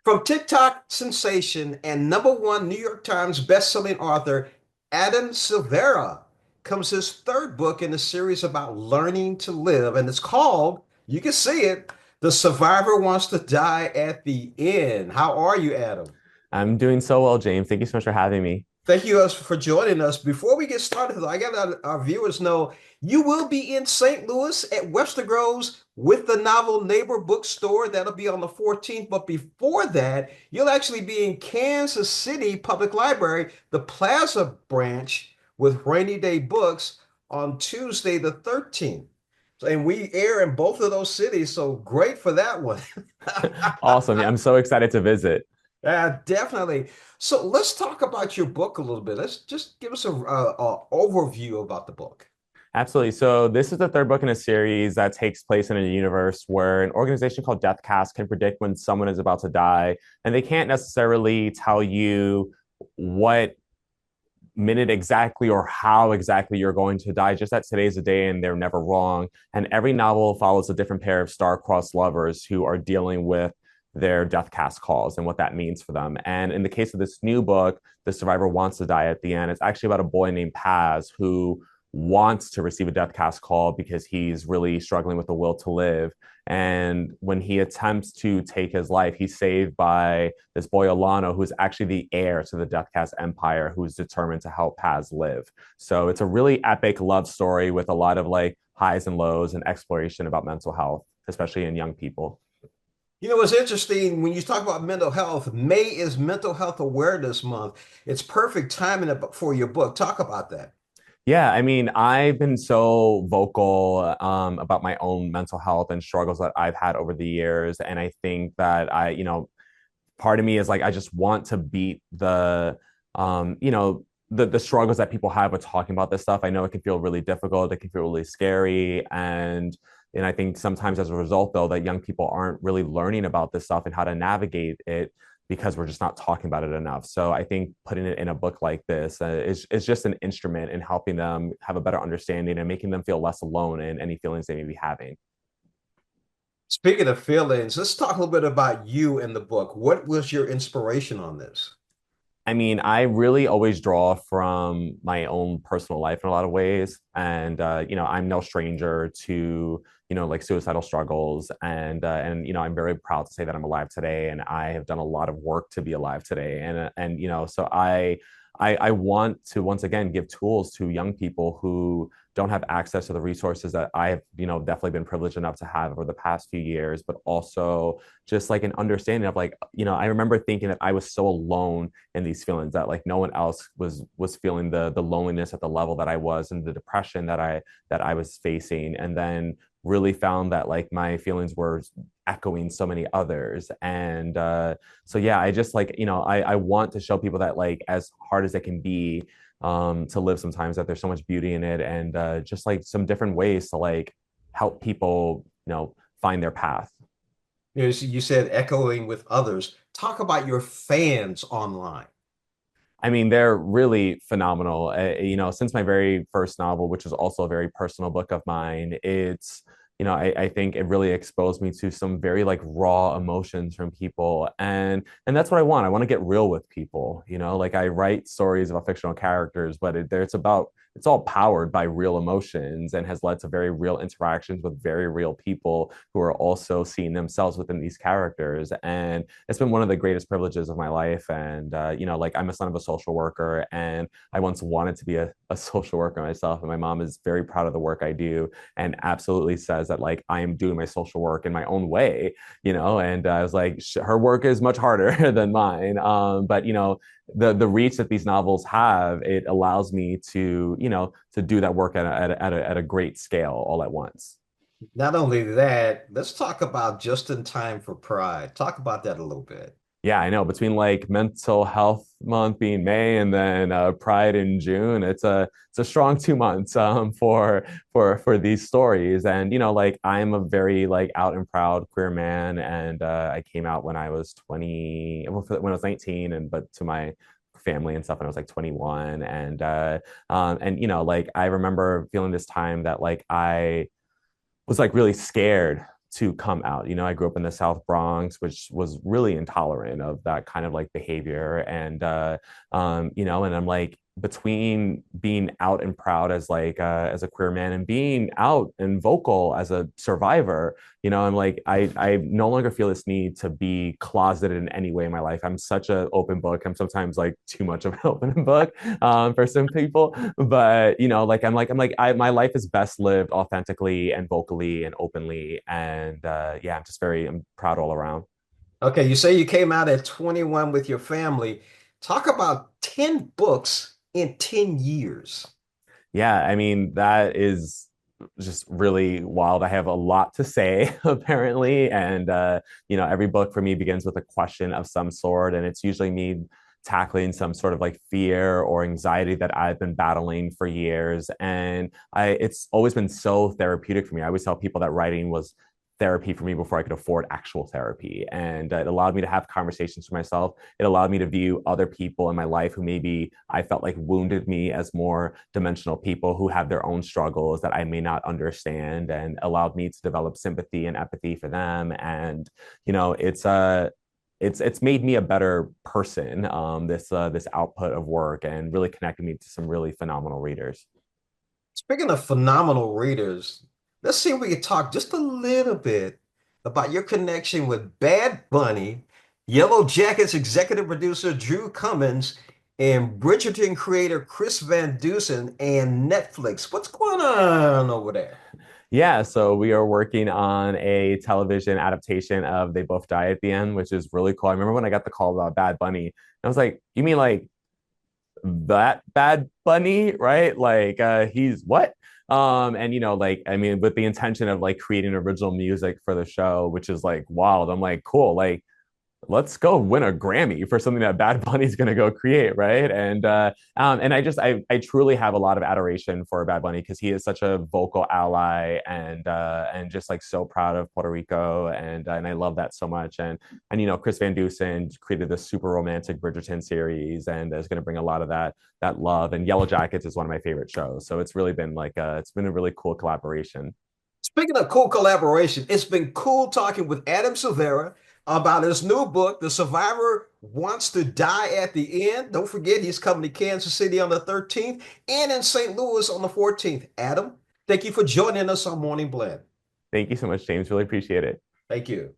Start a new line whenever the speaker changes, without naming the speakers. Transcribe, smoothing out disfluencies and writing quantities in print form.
From TikTok sensation and number one New York Times bestselling author Adam Silvera comes his third book in a series about learning to live, and it's called, you can see it, The Survivor Wants to Die at the End. How are you, Adam?
I'm doing so well, James. Thank you so much for having me.
Thank you for joining us. Before we get started, though, I got our viewers know you will be in St. Louis at Webster Groves with the novel Neighbor Bookstore. That'll be on the 14th. But before that, you'll actually be in Kansas City Public Library, the Plaza branch with Rainy Day Books on Tuesday, the 13th. And we air in both of those cities, so great for that one.
Awesome. Yeah, I'm so excited to visit.
Yeah, definitely. So let's talk about your book a little bit. Let's just give us a overview about the book.
Absolutely. So, this is the third book in a series that takes place in a universe where an organization called Deathcast can predict when someone is about to die. And they can't necessarily tell you what minute exactly or how exactly you're going to die, just that today's a day and they're never wrong. And every novel follows a different pair of star-crossed lovers who are dealing with their death cast calls and what that means for them. And in the case of this new book, The Survivor Wants to Die at the End, it's actually about a boy named Paz who wants to receive a death cast call because he's really struggling with the will to live. And when he attempts to take his life, he's saved by this boy Alano, who's actually the heir to the Deathcast Empire, who's determined to help Paz live. So it's a really epic love story with a lot of like highs and lows and exploration about mental health, especially in young people.
You know, it's interesting when you talk about mental health. May is Mental Health Awareness Month. It's perfect timing for your book. Talk about that.
Yeah, I mean, I've been so vocal about my own mental health and struggles that I've had over the years. And I think that part of me is like I just want to beat the struggles that people have with talking about this stuff. I know it can feel really difficult, it can feel really scary, and I think sometimes as a result though that young people aren't really learning about this stuff and how to navigate it because we're just not talking about it enough. So I think putting it in a book like this is just an instrument in helping them have a better understanding and making them feel less alone in any feelings they may be having.
Speaking of feelings, let's talk a little bit about you in the book. What was your inspiration on this?
I mean, I really always draw from my own personal life in a lot of ways. And, I'm no stranger to, like suicidal struggles. And I'm very proud to say that I'm alive today. And I have done a lot of work to be alive today. So I want to once again give tools to young people who don't have access to the resources that I have, definitely been privileged enough to have over the past few years, but also just like an understanding of like, I remember thinking that I was so alone in these feelings that like no one else was feeling the loneliness at the level that I was and the depression that I was facing. And then really found that like my feelings were echoing so many others. And so yeah, I just like, I want to show people that like as hard as it can be to live sometimes, that there's so much beauty in it, and just like some different ways to like help people, find their path.
You know, so you said echoing with others. Talk about your fans online.
I mean, they're really phenomenal. Since my very first novel, which is also a very personal book of mine, I think it really exposed me to some very like raw emotions from people. And that's what I want. I want to get real with people, like I write stories about fictional characters, but it's all powered by real emotions and has led to very real interactions with very real people who are also seeing themselves within these characters. And it's been one of the greatest privileges of my life. And like I'm a son of a social worker, and I once wanted to be a social worker myself. And my mom is very proud of the work I do and absolutely says that like I am doing my social work in my own way, and I was like, her work is much harder than mine. But the reach that these novels have, it allows me to do that work at a great scale all at once.
Not only that, let's talk about Just in Time for Pride. Talk about that a little bit.
Yeah, I know. Between like mental health month being May and then Pride in June, it's a strong 2 months for these stories. And like I'm a very like out and proud queer man, and I came out when I was 20, well, when I was 19, and but to my family and stuff when I was like 21, and like I remember feeling this time that like I was like really scared to come out. I grew up in the South Bronx, which was really intolerant of that kind of like behavior. And I'm like, between being out and proud as a queer man and being out and vocal as a survivor, I'm like, I no longer feel this need to be closeted in any way in my life. I'm such an open book. I'm sometimes like too much of an open book for some people, but my life is best lived authentically and vocally and openly, and yeah, I'm proud all around.
Okay, you say you came out at 21 with your family. Talk about 10 books in 10 years.
Yeah, I mean, that is just really wild. I have a lot to say, apparently. And, every book for me begins with a question of some sort. And it's usually me tackling some sort of like fear or anxiety that I've been battling for years. And it's always been so therapeutic for me. I always tell people that writing was therapy for me before I could afford actual therapy. And it allowed me to have conversations with myself. It allowed me to view other people in my life who maybe I felt like wounded me as more dimensional people who have their own struggles that I may not understand, and allowed me to develop sympathy and empathy for them. And, it's made me a better person, this output of work, and really connected me to some really phenomenal readers.
Speaking of phenomenal readers, let's see if we can talk just a little bit about your connection with Bad Bunny, Yellow Jackets executive producer Drew Cummins, and Bridgerton creator Chris Van Dusen, and Netflix. What's going on over there?
Yeah, so we are working on a television adaptation of They Both Die at the End, which is really cool. I remember when I got the call about Bad Bunny, I was like, you mean like that Bad Bunny, right? Like he's what? And like, I mean, with the intention of like creating original music for the show, which is like wild. I'm like, cool, like let's go win a Grammy for something that Bad Bunny's going to go create, right? And I truly have a lot of adoration for Bad Bunny because he is such a vocal ally, and just like so proud of Puerto Rico, and I love that so much. And Chris Van Dusen created this super romantic Bridgerton series, and is going to bring a lot of that love. And Yellow Jackets is one of my favorite shows, so it's really been like it's been a really cool collaboration.
Speaking of cool collaboration, it's been cool talking with Adam Silvera about his new book, The Survivor Wants to Die at the End. Don't forget, he's coming to Kansas City on the 13th and in St. Louis on the 14th. Adam, thank you for joining us on Morning Blend.
Thank you so much, James. Really appreciate it.
Thank you.